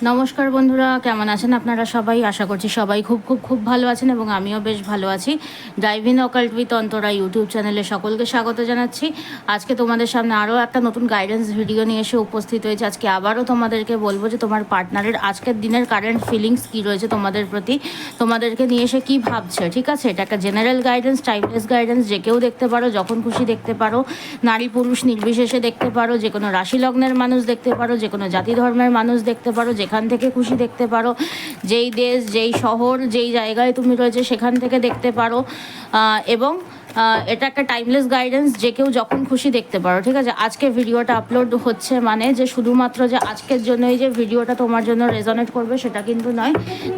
নমস্কার বন্ধুরা, কেমন আছেন আপনারা সবাই? আশা করছি সবাই খুব খুব খুব ভালো আছেন এবং আমিও বেশ ভালো আছি। Dive in occult with Antara YouTube চ্যানেলে সকলকে স্বাগত জানাচ্ছি। আজকে তোমাদের সামনে আরও একটা নতুন গাইডেন্স ভিডিও নিয়ে এসে উপস্থিত হয়েছে। আজকে আবারও তোমাদেরকে বলবো যে তোমার পার্টনারের আজকের দিনের কারেন্ট ফিলিংস কী রয়েছে তোমাদের প্রতি, তোমাদেরকে নিয়ে এসে কী ভাবছে। ঠিক আছে, এটা একটা জেনারেল গাইডেন্স, টাইমলেস গাইডেন্স, যে কেউ দেখতে পারো, যখন খুশি দেখতে পারো, নারী পুরুষ নির্বিশেষে দেখতে পারো, যে কোনো রাশি লগ্নের মানুষ দেখতে পারো, যে কোনো জাতি ধর্মের মানুষ দেখতে পারো, যেখান থেকে খুশি দেখতে পারো, যেই দেশ, যেই শহর, যেই জায়গায় তুমি রয়েছে সেখান থেকে দেখতে পারো। এবং এটা একটা টাইমলেস গাইডেন্স, যে কেউ যখন খুশি দেখতে পারো। ঠিক আছে, আজকে ভিডিওটা আপলোড হচ্ছে মানে যে শুধুমাত্র যে আজকের জন্যই যে ভিডিওটা তোমার জন্য রেজনেট করবে সেটা কিন্তু নয়,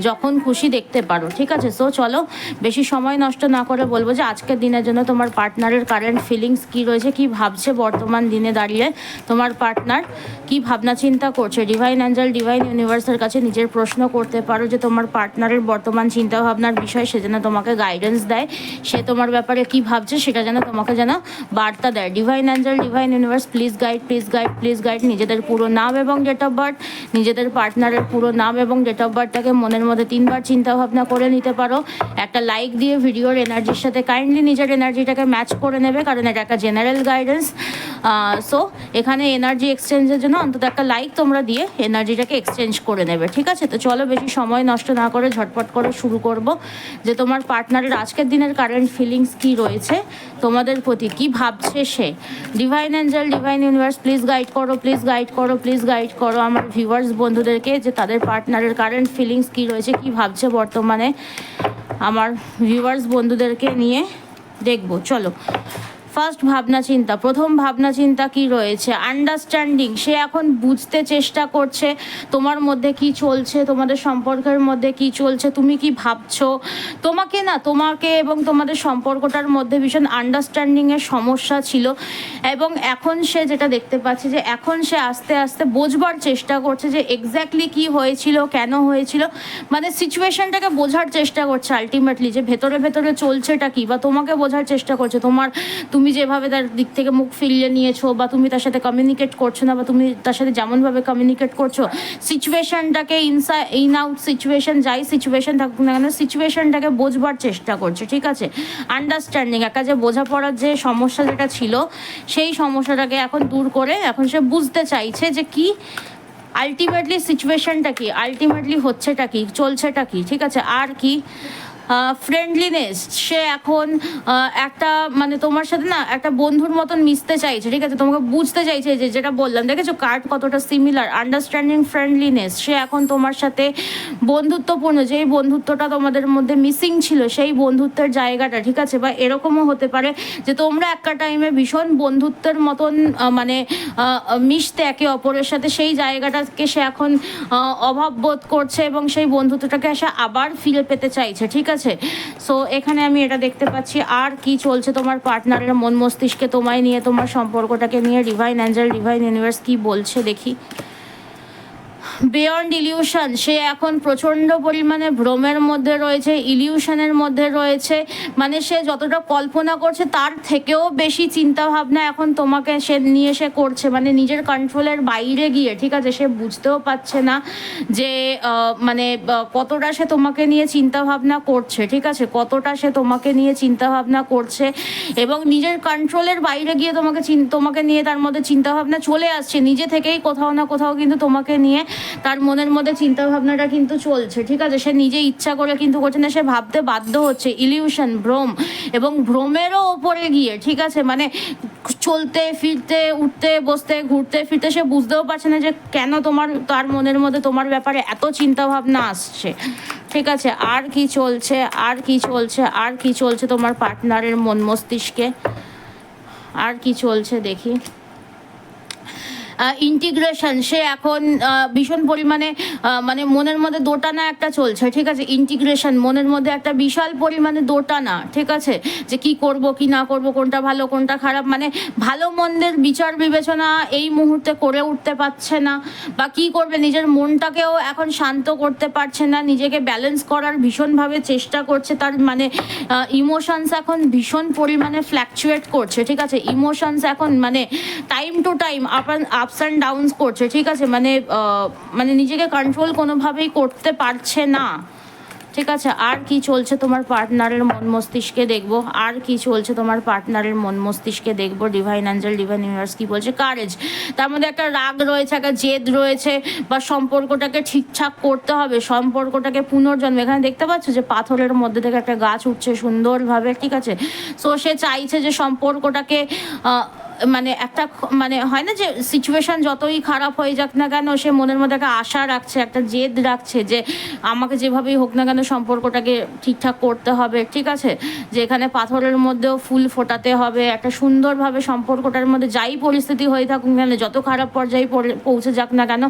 যখন খুশি দেখতে পারো। ঠিক আছে, সো চলো বেশি সময় নষ্ট না করে বলবো যে আজকের দিনের জন্য তোমার পার্টনারের কারেন্ট ফিলিংস কী রয়েছে, কী ভাবছে বর্তমান দিনে দাঁড়িয়ে তোমার পার্টনার, কী ভাবনা চিন্তা করছে। ডিভাইন অ্যাঞ্জেল, ডিভাইন ইউনিভার্সের কাছে নিজের প্রশ্ন করতে পারো যে তোমার পার্টনারের বর্তমান চিন্তাভাবনার বিষয়, সে যেন তোমাকে গাইডেন্স দেয়, সে তোমার ব্যাপারে কী ভাবছে সেটা যেন তোমাকে যেন বার্তা দেয়। Divine angel, divine universe, please guide, please guide, please guide. নিজেদের পুরো নাম এবং ডেট অফ বার্থ, নিজেদের পার্টনারের পুরো নাম এবং ডেট অফ বার্থটাকে মনের মধ্যে 3 বার চিন্তাভাবনা করে নিতে পারো। একটা লাইক দিয়ে ভিডিওর এনার্জির সাথে কাইন্ডলি নিজের এনার্জিটাকে ম্যাচ করে নেবে, কারণ এটা একটা জেনারেল গাইডেন্স। সো এখানে এনার্জি এক্সচেঞ্জের জন্য অন্তত একটা লাইক তোমরা দিয়ে এনার্জিটাকে এক্সচেঞ্জ করে নেবে। ঠিক আছে, তো চলো বেশি সময় নষ্ট না করে ঝটপট করে শুরু করব যে তোমার পার্টনারের আজকের দিনের কারেন্ট ফিলিংস কী রয়েছে, তোমাদের প্রতি কী ভাবছে সে। Divine angel, divine universe, please guide করো, প্লিজ গাইড করো, প্লিজ গাইড করো আমার ভিউয়ার্স বন্ধুদেরকে যে তাদের পার্টনারের কারেন্ট ফিলিংস কী রয়েছে, কী ভাবছে বর্তমানে। আমার ভিউয়ার্স বন্ধুদেরকে নিয়ে দেখবো। চলো, ফার্স্ট ভাবনা চিন্তা, প্রথম ভাবনা চিন্তা কি রয়েছে? আন্ডারস্ট্যান্ডিং। সে এখন বুঝতে চেষ্টা করছে তোমার মধ্যে কি চলছে, তোমাদের সম্পর্কের মধ্যে কি চলছে, তুমি কি ভাবছো। তোমাকে এবং তোমাদের সম্পর্কটার মধ্যে ভীষণ আন্ডারস্ট্যান্ডিংয়ের সমস্যা ছিল, এবং এখন সে যেটা দেখতে পাচ্ছে যে এখন সে আস্তে আস্তে বোঝবার চেষ্টা করছে যে এক্স্যাক্টলি কি হয়েছিল, কেন হয়েছিল, মানে সিচুয়েশনটাকে বোঝার চেষ্টা করছে আলটিমেটলি, যে ভেতরে ভেতরে চলছেটা কি, বা তোমাকে বোঝার চেষ্টা করছে। তুমি যেভাবে তার দিক থেকে মুখ ফিরিয়ে নিয়েছো, বা তুমি তার সাথে কমিউনিকেট করছো না, বা তুমি তার সাথে যেমনভাবে কমিউনিকেট করছো, সিচুয়েশনটাকে ইন আউট সিচুয়েশন, যাই সিচুয়েশন থাকুক না কেন, সিচুয়েশনটাকে বোঝবার চেষ্টা করছে। ঠিক আছে, আন্ডারস্ট্যান্ডিং, একটা যে বোঝাপড়ার যে সমস্যা যেটা ছিল, সেই সমস্যাটাকে এখন দূর করে এখন সে বুঝতে চাইছে যে কি আলটিমেটলি সিচুয়েশনটা কি, আলটিমেটলি হচ্ছেটা কি, চলছেটা কি। ঠিক আছে, আর কি ফ্রেন্ডলিনেস, সে এখন একটা মানে তোমার সাথে না একটা বন্ধুর মতন মিশতে চাইছে। ঠিক আছে, তোমাকে বুঝতে চাইছে, যে যেটা বললাম, দেখেছো কার্ড কতটা সিমিলার, আন্ডারস্ট্যান্ডিং, ফ্রেন্ডলিনেস। সে এখন তোমার সাথে বন্ধুত্বপূর্ণ, যেই বন্ধুত্বটা তোমাদের মধ্যে মিসিং ছিল সেই বন্ধুত্বের জায়গাটা। ঠিক আছে, বা এরকমও হতে পারে যে তোমরা একটা টাইমে ভীষণ বন্ধুত্বের মতন মানে মিশতে একে অপরের সাথে, সেই জায়গাটাকে সে এখন অভাব বোধ করছে এবং সেই বন্ধুত্বটাকে সে আবার ফিরে পেতে চাইছে। ঠিক আছে, সো এখানে আমি এটা দেখতে পাচ্ছি। আর কি চলছে তোমার পার্টনারের মন মস্তিষ্কে তোমায় নিয়ে, তোমার সম্পর্কটাকে নিয়ে? ডিভাইন অ্যাঞ্জেল, ডিভাইন ইউনিভার্স কি বলছে দেখি। বিয়ন্ড ইলিউশন, সে এখন প্রচণ্ড পরিমাণে ভ্রমের মধ্যে রয়েছে, ইলিউশনের মধ্যে রয়েছে, মানে সে যতটা কল্পনা করছে তার থেকেও বেশি চিন্তাভাবনা এখন তোমাকে সে নিয়ে সে করছে, মানে নিজের কন্ট্রোলের বাইরে গিয়ে। ঠিক আছে, সে বুঝতেও পারছে না যে মানে কতটা সে তোমাকে নিয়ে চিন্তাভাবনা করছে। ঠিক আছে, কতটা সে তোমাকে নিয়ে চিন্তাভাবনা করছে, এবং নিজের কন্ট্রোলের বাইরে গিয়ে তোমাকে নিয়ে তার মধ্যে চিন্তাভাবনা চলে আসছে নিজে থেকেই, কোথাও না কোথাও কিন্তু তোমাকে নিয়ে তার মনের মধ্যে চিন্তাভাবনাটা কিন্তু চলছে। ঠিক আছে, সে নিজে ইচ্ছা করে কিন্তু করছে না, সে ভাবতে বাধ্য হচ্ছে। ইলিউশন, ভ্রম, এবং ভ্রমেরও ওপরে গিয়ে। ঠিক আছে, মানে চলতে ফিরতে, উঠতে বসতে, ঘুরতে ফিরতে সে বুঝতেও পারছে না যে কেন তার মনের মধ্যে তোমার ব্যাপারে এত চিন্তাভাবনা আসছে। ঠিক আছে, আর কি চলছে, আর কি চলছে, আর কি চলছে তোমার পার্টনারের মন মস্তিষ্কে, আর কি চলছে দেখি। ইন্টিগ্রেশন, সে এখন ভীষণ পরিমাণে মানে মনের মধ্যে দোটানা একটা চলছে। ঠিক আছে, ইন্টিগ্রেশন, মনের মধ্যে একটা বিশাল পরিমাণে দোটানা। ঠিক আছে, যে কি করব কি না করব, কোনটা ভালো কোনটা খারাপ, মানে ভালো মন্দের বিচার বিবেচনা এই মুহূর্তে করে উঠতে পারছে না, বা কি করবে নিজের মনটাকেও এখন শান্ত করতে পারছে না, নিজেকে ব্যালেন্স করার ভীষণভাবে চেষ্টা করছে। তার মানে ইমোশনস এখন ভীষণ পরিমাণে ফ্ল্যাকচুয়েট করছে। ঠিক আছে, ইমোশনস এখন মানে টাইম টু টাইম আপস আপস অ্যান্ড ডাউনস করছে, ঠিক আছে, মানে নিজেকে কন্ট্রোল কোনোভাবেই করতে পারছে না, ঠিক আছে। আর কি চলছে তোমার পার্টনারের মন মস্তিষ্কে দেখবো, আর কি চলছে তোমার পার্টনারের মন মস্তিষ্কে দেখবো। ডিভাইন অ্যাঞ্জেল, ডিভাইন ইউনিভার্স কি বলছে? কারেজ, তার মধ্যে একটা রাগ রয়েছে, একটা জেদ রয়েছে, বা সম্পর্কটাকে ঠিকঠাক করতে হবে, সম্পর্কটাকে পুনর্জন্ম। এখানে দেখতে পাচ্ছ যে পাথরের মধ্যে থেকে একটা গাছ উঠছে সুন্দরভাবে, ঠিক আছে। সো সে চাইছে যে সম্পর্কটাকে মানে একটা মানে হয় না যে সিচুয়েশন যতই খারাপ হয়ে যাক না কেন, সে মনের মধ্যে একটা আশা রাখছে, একটা জেদ রাখছে যে আমাকে যেভাবেই হোক না কেন সম্পর্কটাকে ঠিকঠাক করতে হবে, ঠিক আছে। যে এখানে পাথরের মধ্যেও ফুল ফোটাতে হবে, একটা সুন্দরভাবে সম্পর্কটার মধ্যে যাই পরিস্থিতি হয়ে থাকুক কেন, যত খারাপ পর্যায়ে পৌঁছে যাক না কেন,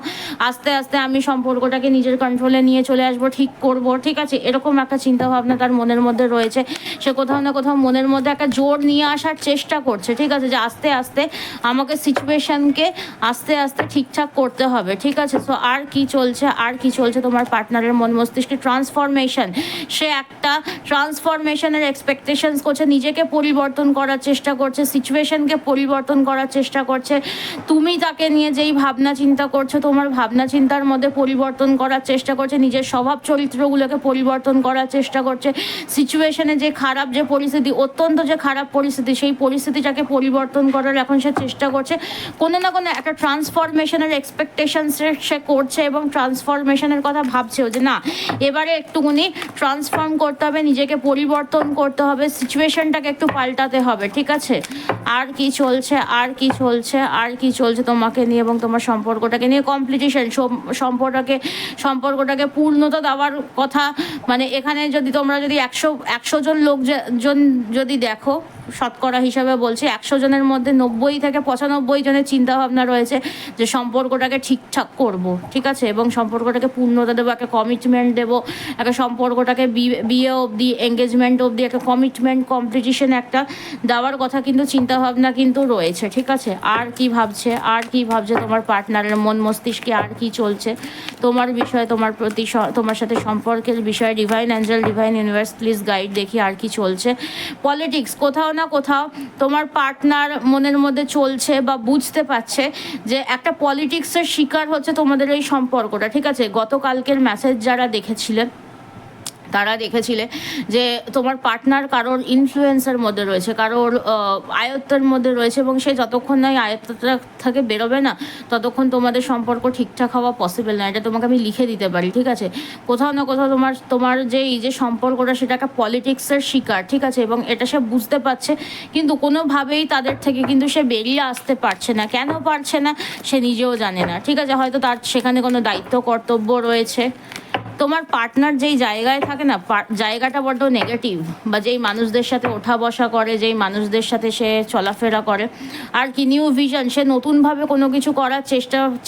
আস্তে আস্তে আমি সম্পর্কটাকে নিজের কন্ট্রোলে নিয়ে চলে আসবো, ঠিক করব, ঠিক আছে। এরকম একটা চিন্তাভাবনা তার মনের মধ্যে রয়েছে। সে কোথাও না কোথাও মনের মধ্যে একটা জোর নিয়ে আসার চেষ্টা করছে, ঠিক আছে, যে আস্তে আস্তে আমাকে সিচুয়েশনকে আস্তে আস্তে ঠিকঠাক করতে হবে, ঠিক আছে। সো আর কি চলছে, আর কি চলছে তোমার পার্টনারের মন মস্তিষ্কে? ট্রান্সফরমেশন, সে একটা ট্রান্সফরমেশনের এক্সপেকটেশনস করছে, নিজেকে পরিবর্তন করার চেষ্টা করছে, সিচুয়েশনকে পরিবর্তন করার চেষ্টা করছে। তুমি তাকে নিয়ে যেই ভাবনা চিন্তা করছো, তোমার ভাবনা চিন্তার মধ্যে পরিবর্তন করার চেষ্টা করছে, নিজের স্বভাব চরিত্রগুলোকে পরিবর্তন করার চেষ্টা করছে। সিচুয়েশনে যে খারাপ যে পরিস্থিতি, অত্যন্ত যে খারাপ পরিস্থিতি, সেই পরিস্থিতিটাকে পরিবর্তন করার এখন সে চেষ্টা করছে। কোনো না কোনো একটা ট্রান্সফরমেশনের এক্সপেকটেশনস সে করছে, এবং ট্রান্সফরমেশনের কথা ভাবছেও যে না, এবারে একটুখানি ট্রান্সফর্ম করতে হবে, নিজেকে পরিবর্তন করতে হবে, সিচুয়েশনটাকে একটু পাল্টাতে হবে, ঠিক আছে। আর কি চলছে, আর কি চলছে, আর কি চলছে তোমাকে নিয়ে এবং তোমার সম্পর্কটাকে নিয়ে? কমপ্লিটেশন, সম্পর্কটাকে পূর্ণতা দেওয়ার কথা। মানে এখানে যদি তোমরা যদি একশো জন লোকজন যদি দেখো, শতকরা হিসাবে বলছি, 100 জনের মধ্যে 90 থেকে 95 জনের চিন্তাভাবনা রয়েছে যে সম্পর্কটাকে ঠিকঠাক করব, ঠিক আছে, এবং সম্পর্কটাকে পূর্ণতা দেবো, একটা কমিটমেন্ট দেবো, একটা সম্পর্কটাকে বিয়ে অবধি, এঙ্গেজমেন্ট অবধি একটা কমিটমেন্ট, কম্পিটিশন একটা দেওয়ার কথা কিন্তু চিন্তাভাবনা কিন্তু রয়েছে, ঠিক আছে। আর কি ভাবছে, আর কি ভাবছে তোমার পার্টনারের মন মস্তিষ্কে? আর কি চলছে তোমার বিষয়ে, তোমার প্রতি, তোমার সাথে সম্পর্কের বিষয়ে? Divine angel, divine universe please guide, দেখি আর কি চলছে। পলিটিক্স, কোথাও না কোথাও তোমার পার্টনার মনের মধ্যে চলছে বা বুঝতে পারছে যে একটা পলিটিক্সের শিকার হচ্ছে তোমাদের এই সম্পর্কটা, ঠিক আছে। গতকালকের মেসেজ যারা দেখেছিলেন তারা দেখেছিলে যে তোমার পার্টনার কারোর ইনফ্লুয়েন্সের মধ্যে রয়েছে, কারোর আয়ত্তের মধ্যে রয়েছে, এবং সে যতক্ষণ না এই আয়ত্তটা থেকে বেরোবে না, ততক্ষণ তোমাদের সম্পর্ক ঠিকঠাক হওয়া পসিবল না। এটা তোমাকে আমি লিখে দিতে পারি, ঠিক আছে। কোথাও না কোথাও তোমার যে এই যে সম্পর্কটা, সেটা একটা পলিটিক্সের শিকার, ঠিক আছে, এবং এটা সে বুঝতে পারছে, কিন্তু কোনোভাবেই তাদের থেকে কিন্তু সে বেরিয়ে আসতে পারছে না। কেন পারছে না সে নিজেও জানে না, ঠিক আছে। হয়তো তার সেখানে কোনো দায়িত্ব কর্তব্য রয়েছে। তোমার পার্টনার যেই জায়গায় থাকে না, জায়গাটা বড্ড নেগেটিভ, বা যেই মানুষদের সাথে ওঠা বসা করে, যেই মানুষদের সাথে সে চলাফেরা করে, আর কি নিউ ভিশন, সে নতুনভাবে কোনো কিছু করার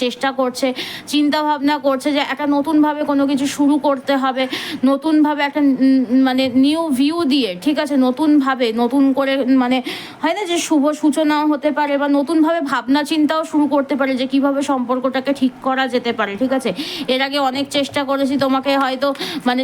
চেষ্টা করছে, চিন্তা ভাবনা করছে যে একটা নতুনভাবে কোনো কিছু শুরু করতে হবে, নতুনভাবে একটা মানে নিউ ভিউ দিয়ে, ঠিক আছে, নতুনভাবে নতুন করে, মানে হয় না যে শুভ সূচনাও হতে পারে, বা নতুনভাবে ভাবনা চিন্তাও শুরু করতে পারে যে কীভাবে সম্পর্কটাকে ঠিক করা যেতে পারে, ঠিক আছে। এর আগে অনেক চেষ্টা করেছি, তোমাকে হয়তো মানে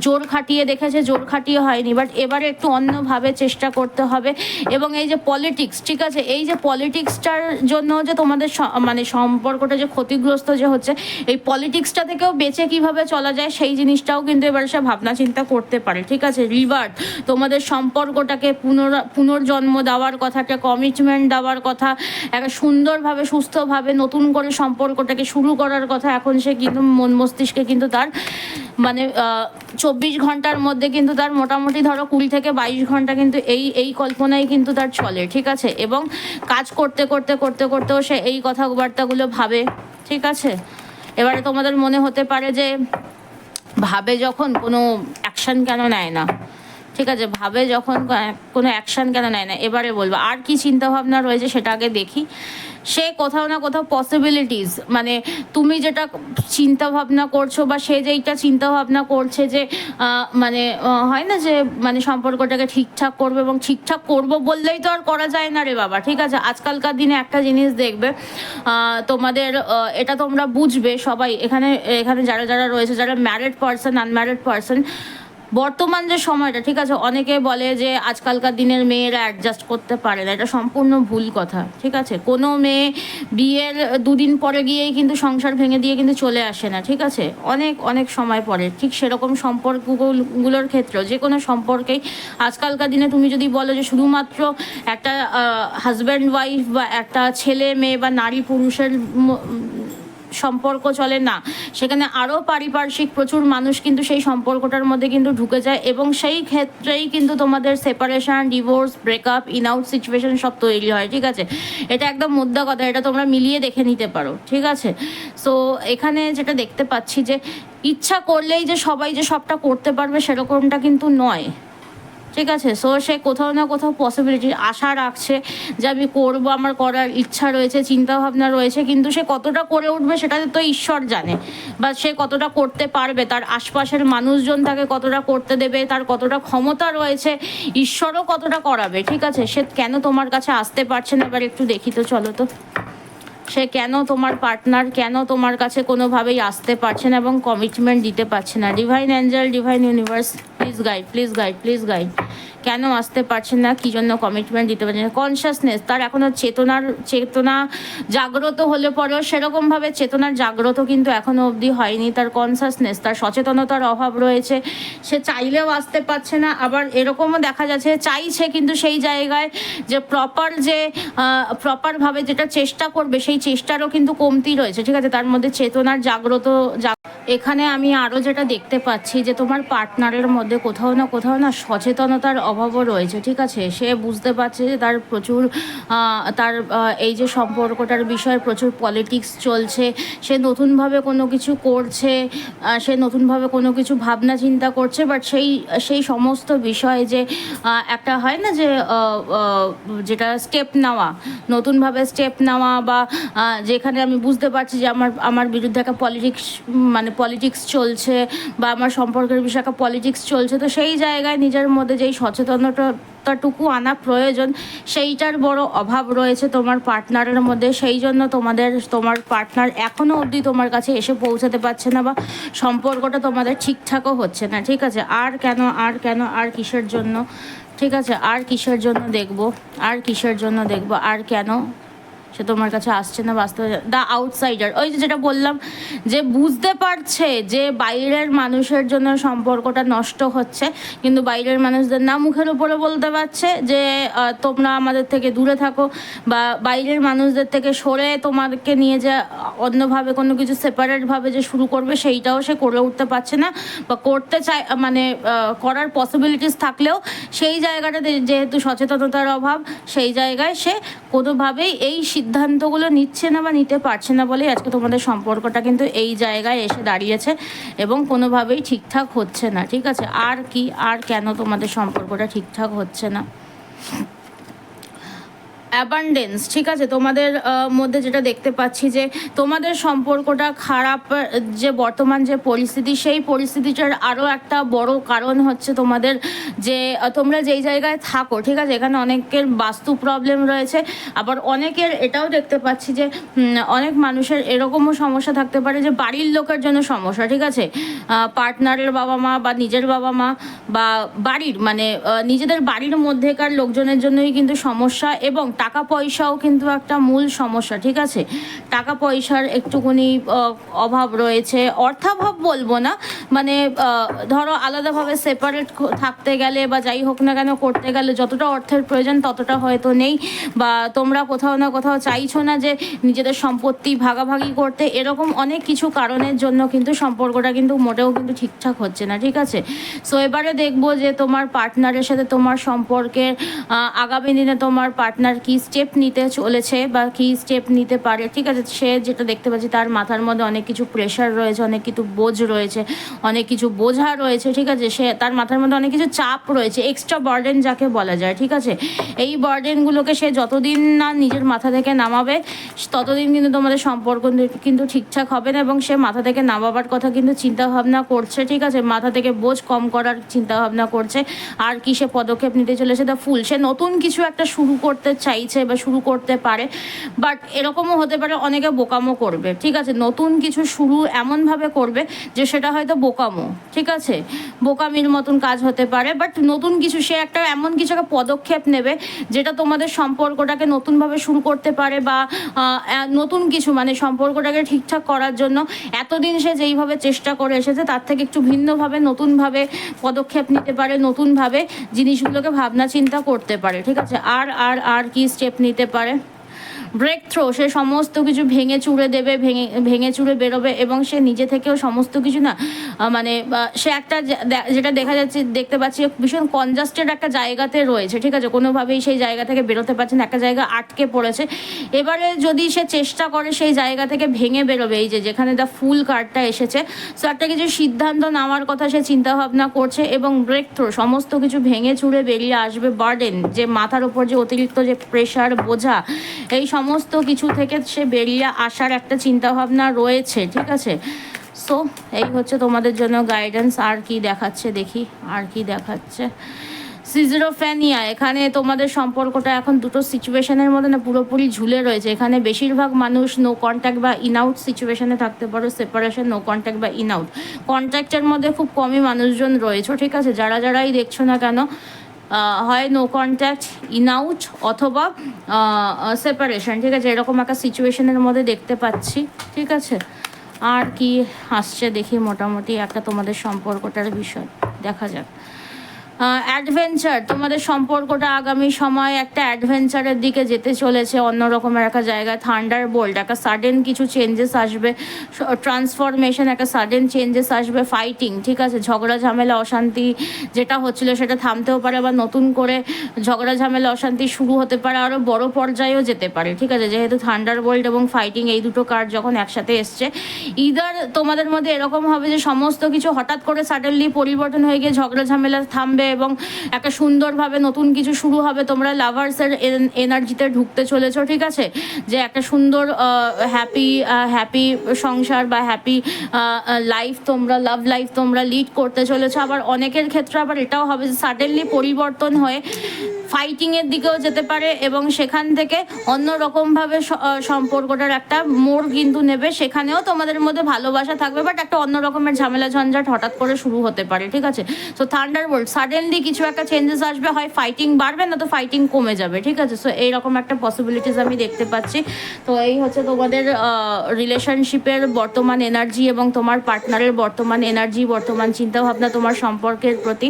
জোর খাটিয়ে দেখেছে, জোর খাটিয়ে হয়নি, বাট এবারে একটু অন্যভাবে চেষ্টা করতে হবে। এবং এই যে পলিটিক্স, ঠিক আছে, এই যে পলিটিক্সটার জন্য যে তোমাদের মানে সম্পর্কটা যে ক্ষতিগ্রস্ত যে হচ্ছে, এই পলিটিক্সটা থেকেও বেঁচে কিভাবে চলা যায় সেই জিনিসটাও কিন্তু এবারে সে ভাবনা চিন্তা করতে পারে, ঠিক আছে। রিভার্ট, তোমাদের সম্পর্কটাকে পুনর্জন্ম দেওয়ার কথা, একটা কমিটমেন্ট দেওয়ার কথা, একটা সুন্দরভাবে সুস্থভাবে নতুন করে সম্পর্কটাকে শুরু করার কথা এখন সে কিন্তু মন মস্তিষ্কে কিন্তু তার মানে 24 ঘন্টার মধ্যে কিন্তু তার মোটামুটি ধরো 20 থেকে 22 ঘন্টা কিন্তু এই কল্পনাই কিন্তু তার চলে, ঠিক আছে। এবং কাজ করতে করতেও সে এই কথাবার্তাগুলো ভাবে, ঠিক আছে। এবারে তোমাদের মনে হতে পারে যে ভাবে যখন কোনো অ্যাকশন কেন নেয় না, ঠিক আছে, ভাবে যখন কোনো অ্যাকশন কেন নেয় না। এবারে বলবো আর কি চিন্তাভাবনা রয়েছে সেটা আগে দেখি। সে কোথাও না কোথাও পসিবিলিটিস, মানে তুমি যেটা চিন্তা ভাবনা করছো, বা সে যেইটা চিন্তা ভাবনা করছে যে মানে হয় না যে মানে সম্পর্কটাকে ঠিকঠাক করবে, এবং ঠিকঠাক করবো বললেই তো আর করা যায় না রে বাবা, ঠিক আছে। আজকালকার দিনে একটা জিনিস দেখবে, তোমাদের এটা তোমরা বুঝবে সবাই, এখানে যারা রয়েছে, যারা ম্যারিড পার্সন, আনম্যারিড পার্সন, বর্তমান যে সময়টা, ঠিক আছে, অনেকে বলে যে আজকালকার দিনের মেয়েরা অ্যাডজাস্ট করতে পারে না, এটা সম্পূর্ণ ভুল কথা। ঠিক আছে, কোনো মেয়ে বিয়ের দুদিন পরে গিয়েই কিন্তু সংসার ভেঙে দিয়ে কিন্তু চলে আসে না। ঠিক আছে, অনেক অনেক সময় পরে। ঠিক সেরকম সম্পর্কগুলোর ক্ষেত্রেও, যে কোনো সম্পর্কেই আজকালকার দিনে তুমি যদি বলো যে শুধুমাত্র একটা হাজব্যান্ড ওয়াইফ বা একটা ছেলে মেয়ে বা নারী পুরুষের সম্পর্ক চলে না, সেখানে আরও পারিপার্শ্বিক প্রচুর মানুষ কিন্তু সেই সম্পর্কটার মধ্যে কিন্তু ঢুকে যায়, এবং সেই ক্ষেত্রেই কিন্তু তোমাদের separation, divorce, breakup, in out situation সব তৈরি হয়। ঠিক আছে, এটা একদম মুদ্রা কথা, এটা তোমরা মিলিয়ে দেখে নিতে পারো। ঠিক আছে, সো এখানে যেটা দেখতে পাচ্ছি যে ইচ্ছা করলেই যে সবাই যে সবটা করতে পারবে সেরকমটা কিন্তু নয়। ঠিক আছে, সো সে কোথাও না কোথাও পসিবিলিটি আশা রাখছে যে আমি করবো, আমার করার ইচ্ছা রয়েছে, চিন্তাভাবনা রয়েছে, কিন্তু সে কতটা করে উঠবে সেটা তো ঈশ্বর জানে, বা সে কতটা করতে পারবে, তার আশপাশের মানুষজন তাকে কতটা করতে দেবে, তার কতটা ক্ষমতা রয়েছে, ঈশ্বরও কতটা করাবে। ঠিক আছে, সে কেন তোমার কাছে আসতে পারছে না, এবার একটু দেখি তো, চলো তো। সে কেন, তোমার পার্টনার কেন তোমার কাছে কোনোভাবেই আসতে পারছে না এবং কমিটমেন্ট দিতে পারছে না? Divine angel, divine universe, please guide, please guide, please guide. কেন আসতে পারছেন না, কী জন্য কমিটমেন্ট দিতে পারছেন না? কনসিয়াসনেস, তার এখনও চেতনা জাগ্রত হলে পরেও সেরকমভাবে চেতনার জাগ্রত কিন্তু এখনও অবধি হয়নি। তার কনসিয়াসনেস, তার সচেতনতার অভাব রয়েছে। সে চাইলেও আসতে পারছে না, আবার এরকমও দেখা যাচ্ছে চাইছে কিন্তু সেই জায়গায় যে প্রপারভাবে যেটা চেষ্টা করবে সেই চেষ্টারও কিন্তু কমতি রয়েছে। ঠিক আছে, তার মধ্যে চেতনার জাগ্রত। এখানে আমি আরও যেটা দেখতে পাচ্ছি যে তোমার পার্টনারের মধ্যে কোথাও না সচেতনতার অভাবও রয়েছে। ঠিক আছে, সে বুঝতে পারছে যে তার এই যে সম্পর্কটার বিষয়ে প্রচুর পলিটিক্স চলছে, সে নতুনভাবে কোনো কিছু করছে, সে নতুনভাবে কোনো কিছু ভাবনা চিন্তা করছে, বাট সেই সমস্ত বিষয়ে যে একটা হয় না যে যেটা স্টেপ নেওয়া, নতুনভাবে স্টেপ নেওয়া, বা যেখানে আমি বুঝতে পারছি যে আমার বিরুদ্ধে একটা পলিটিক্স চলছে, বা আমার সম্পর্কের বিষয়ে একটা পলিটিক্স চলছে, তো সেই জায়গায় নিজের মধ্যে যেই সচেতনতাটুকু আনা প্রয়োজন সেইটার বড় অভাব রয়েছে তোমার পার্টনারের মধ্যে। সেই জন্য তোমার পার্টনার এখনও অবধি তোমার কাছে এসে পৌঁছাতে পারছে না, বা সম্পর্কটা তোমাদের ঠিকঠাকও হচ্ছে না। ঠিক আছে, আর কেন, আর কিসের জন্য? ঠিক আছে, আর কিসের জন্য দেখবো, আর কেন সে তোমার কাছে আসছে না বাস্তবে? দ্য আউটসাইডার, ওই যেটা বললাম যে বুঝতে পারছে যে বাইরের মানুষের জন্য সম্পর্কটা নষ্ট হচ্ছে, কিন্তু বাইরের মানুষদের না মুখের উপরে বলতে পারছে যে তোমরা আমাদের থেকে দূরে থাকো, বা বাইরের মানুষদের থেকে সরে তোমাকে নিয়ে যে অন্যভাবে কোনো কিছু সেপারেটভাবে যে শুরু করবে সেইটাও সে করে উঠতে পারছে না, বা করতে চায়, মানে করার পসিবিলিটিস থাকলেও সেই জায়গাটাতে যেহেতু সচেতনতার অভাব, সেই জায়গায় সে কোনোভাবেই এই সিদ্ধান্তগুলো নিচ্ছে না বা নিতে পারছে না বলেই আজকে তোমাদের সম্পর্কটা কিন্তু এই জায়গায় এসে দাঁড়িয়েছে এবং কোনোভাবেই ঠিকঠাক হচ্ছে না। ঠিক আছে, আর কি, আর কেন তোমাদের সম্পর্কটা ঠিকঠাক হচ্ছে না? অ্যাবান্ডেন্স, ঠিক আছে, তোমাদের মধ্যে যেটা দেখতে পাচ্ছি যে তোমাদের সম্পর্কটা খারাপ, যে বর্তমান যে পরিস্থিতি, সেই পরিস্থিতিটার আরও একটা বড় কারণ হচ্ছে তোমাদের যে তোমরা যেই জায়গায় থাকো। ঠিক আছে, এখানে অনেকের বাস্তু প্রবলেম রয়েছে, আবার অনেকের এটাও দেখতে পাচ্ছি যে অনেক মানুষের এরকমও সমস্যা থাকতে পারে যে বাড়ির লোকের জন্য সমস্যা। ঠিক আছে, পার্টনারের বাবা মা বা নিজের বাবা মা বা বাড়ির নিজেদের বাড়ির মধ্যেকার লোকজনের জন্যই কিন্তু সমস্যা, এবং টাকা পয়সাও কিন্তু একটা মূল সমস্যা। ঠিক আছে, টাকা পয়সার একটুখানি অভাব রয়েছে, অর্থাভাব বলবো না, ধরো আলাদাভাবে সেপারেট থাকতে গেলে বা যাই হোক না কেন করতে গেলে যতটা অর্থের প্রয়োজন ততটা হয়তো নেই, বা তোমরা কোথাও না কোথাও চাইছো না যে নিজেদের সম্পত্তি ভাগাভাগি করতে, এরকম অনেক কিছু কারণের জন্য কিন্তু সম্পর্কটা কিন্তু মোটেও কিন্তু ঠিকঠাক হচ্ছে না। ঠিক আছে, সো এবারে দেখবো যে তোমার পার্টনারের সাথে তোমার সম্পর্কের আগামী দিনে তোমার পার্টনার কি স্টেপ নিতে চলেছে বা কি স্টেপ নিতে পারে। ঠিক আছে, সে যেটা দেখতে পাচ্ছি তার মাথার মধ্যে অনেক কিছু প্রেশার রয়েছে, অনেক কিছু বোঝ রয়েছে, অনেক কিছু বোঝা রয়েছে। ঠিক আছে, তার মাথার মধ্যে অনেক কিছু চাপ রয়েছে, এক্সট্রা বার্ডেন যাকে বলা যায়। ঠিক আছে, এই বার্ডেনগুলোকে সে যতদিন না নিজের মাথা থেকে নামাবে ততদিন কিন্তু তোমাদের সম্পর্ক কিন্তু ঠিকঠাক হবে না, এবং সে মাথা থেকে নামাবার কথা কিন্তু চিন্তাভাবনা করছে। ঠিক আছে, মাথা থেকে বোঝ কম করার চিন্তাভাবনা করছে। আর কি সে পদক্ষেপ নিতে চলেছে? দ্য ফুল, সে নতুন কিছু একটা শুরু করতে চাই চাইছে বা শুরু করতে পারে, বাট এরকমও হতে পারে অনেকে বোকামো করবে, ঠিক আছে। নতুন কিছু শুরু এমনভাবে করবে যে সেটা হয়তো বোকামো, ঠিক আছে, বোকামির মতন কাজ হতে পারে, বাট নতুন কিছু সে একটা এমন কিছু একটা পদক্ষেপ নেবে যেটা তোমাদের সম্পর্কটাকে নতুনভাবে শুরু করতে পারে, বা নতুন কিছু মানে সম্পর্কটাকে ঠিকঠাক করার জন্য এতদিন সে যেইভাবে চেষ্টা করে এসেছে তার থেকে একটু ভিন্নভাবে নতুনভাবে পদক্ষেপ নিতে পারে, নতুনভাবে জিনিসগুলোকে ভাবনা চিন্তা করতে পারে, ঠিক আছে। আর কি স্টেপ নিতে পারে? ব্রেক থ্রো, সে সমস্ত কিছু ভেঙে চুড়ে দেবে, ভেঙে চুড়ে বেরোবে, এবং সে নিজে থেকেও সমস্ত কিছু না মানে সে একটা যেটা দেখতে পাচ্ছি ভীষণ কনজাস্টেড একটা জায়গাতে রয়েছে, ঠিক আছে, কোনোভাবেই সেই জায়গা থেকে বেরোতে পারছে না, একটা জায়গা আটকে পড়েছে। এবারে যদি সে চেষ্টা করে সেই জায়গা থেকে ভেঙে বেরোবে, এই যেখানে দ্য ফুল কার্ডটা এসেছে, সো একটা কিছু সিদ্ধান্ত নেওয়ার কথা সে চিন্তাভাবনা করছে, এবং ব্রেক থ্রো, সমস্ত কিছু ভেঙে চুড়ে বেরিয়ে আসবে। বার্ডেন, যে মাথার ওপর যে অতিরিক্ত যে প্রেশার, বোঝা, এই সমস্ত কিছু থেকে সে বেরিয়ে আসার একটা চিন্তাভাবনা রয়েছে, ঠিক আছে। সো এই হচ্ছে তোমাদের জন্য গাইডেন্স। আর কি দেখাচ্ছে দেখি, আর কি দেখাচ্ছে? সিজরোফ্যানিয়া, এখানে তোমাদের সম্পর্কটা এখন দুটো সিচুয়েশনের মধ্যে না পুরোপুরি ঝুলে রয়েছে। এখানে বেশিরভাগ মানুষ নো কন্ট্যাক্ট বা ইন আউট সিচুয়েশনে থাকতে পারো, সেপারেশন, নো কন্ট্যাক্ট বা ইন আউট। কন্ট্যাক্টের মধ্যে খুব কমই মানুষজন রয়েছে, ঠিক আছে। যারাই দেখছো না কেন, হয় নো কন্ট্যাক্ট, ইন আউট, অথবা সেপারেশন, ঠিক আছে, এরকম একটা সিচুয়েশনের মধ্যে দেখতে পাচ্ছি, ঠিক আছে। আর কি আসছে দেখি, মোটামুটি একটা তোমাদের সম্পর্কটার বিষয় দেখা যাক। অ্যাডভেঞ্চার, তোমাদের সম্পর্কটা আগামী সময় একটা অ্যাডভেঞ্চারের দিকে যেতে চলেছে, অন্য রকমের একটা জায়গায়। থান্ডার বোল্ট, একটা সাডেন কিছু চেঞ্জেস আসবে, ট্রান্সফরমেশন, একটা সাডেন চেঞ্জেস আসবে। ফাইটিং, ঠিক আছে, ঝগড়া ঝামেলা অশান্তি যেটা হচ্ছিল সেটা থামতেও পারে, আবার নতুন করে ঝগড়া ঝামেলা অশান্তি শুরু হতে পারে, আরও বড় পর্যায়েও যেতে পারে, ঠিক আছে। যেহেতু থান্ডার বোল্ট এবং ফাইটিং এই দুটো কার্ড যখন একসাথে এসছে, ইদার তোমাদের মধ্যে এরকম হবে যে সমস্ত কিছু হঠাৎ করে সাডেনলি পরিবর্তন হয়ে গিয়ে ঝগড়া ঝামেলা থামবে এবং একটা সুন্দরভাবে নতুন কিছু শুরু হবে। তোমরা লাভার্সের এনার্জিতে ঢুকতে চলেছো, ঠিক আছে, যে একটা সুন্দর হ্যাপি সংসার বা হ্যাপি লাইফ, তোমরা লাভ লাইফ তোমরা লিড করতে চলেছো। আবার অনেকের ক্ষেত্রে আবার এটাও হবে যে সাডেনলি পরিবর্তন হয়ে ফাইটিংয়ের দিকেও যেতে পারে, এবং সেখান থেকে অন্য রকমভাবে সম্পর্কটার একটা মোড় কিন্তু নেবে। সেখানেও তোমাদের মধ্যে ভালোবাসা থাকবে, বাট একটা অন্য রকমের ঝামেলা ঝঞ্ঝাট হঠাৎ করে শুরু হতে পারে, ঠিক আছে। সো থান্ডারবোল্ট, সাডেনলি কিছু একটা চেঞ্জেস আসবে, হয় ফাইটিং বাড়বে না তো ফাইটিং কমে যাবে, ঠিক আছে। সো এইরকম একটা পসিবিলিটিস আমি দেখতে পাচ্ছি। তো এই হচ্ছে তোমাদের রিলেশনশিপের বর্তমান এনার্জি এবং তোমার পার্টনারের বর্তমান এনার্জি, বর্তমান চিন্তাভাবনা তোমার সম্পর্কের প্রতি।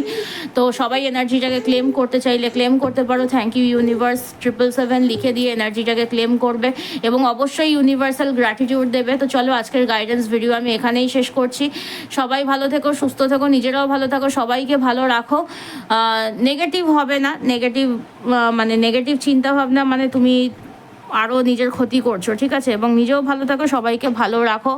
তো সবাই এনার্জিটাকে ক্লেম করতে চাইলে ক্লেম করতে পারো। থ্যাংক ইউ ইউনিভার্স 777 লিখে দিয়ে এনার্জিটাকে ক্লেম করবে, এবং অবশ্যই ইউনিভার্সাল গ্র্যাটিটিউড দেবে। তো চলো, আজকের গাইডেন্স ভিডিও আমি এখানেই শেষ করছি। সবাই ভালো থেকো, সুস্থ থেকো, নিজেরাও ভালো থাকো, সবাইকে ভালো রাখো। নেগেটিভ হবে না, নেগেটিভ চিন্তাভাবনা মানে তুমি আরও নিজের ক্ষতি করছো, ঠিক আছে। এবং নিজেও ভালো থাকো, সবাইকে ভালো রাখো,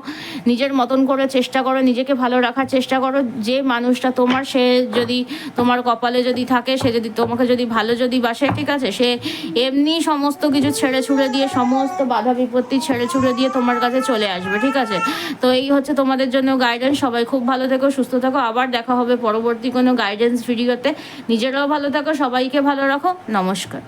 নিজের মতন করে চেষ্টা করো, নিজেকে ভালো রাখার চেষ্টা করো। যে মানুষটা তোমার, সে যদি তোমার কপালে যদি থাকে, সে যদি তোমাকে যদি ভালো যদি বাসে, ঠিক আছে, সে এমনি সমস্ত কিছু ছেড়ে ছুড়ে দিয়ে, সমস্ত বাধা বিপত্তি ছেড়ে ছুড়ে দিয়ে তোমার কাছে চলে আসবে, ঠিক আছে। তো এই হচ্ছে তোমাদের জন্য গাইডেন্স। সবাই খুব ভালো থেকো, সুস্থ থাকো, আবার দেখা হবে পরবর্তী কোনো গাইডেন্স ভিডিওতে। নিজেরাও ভালো থাকো, সবাইকে ভালো রাখো, নমস্কার।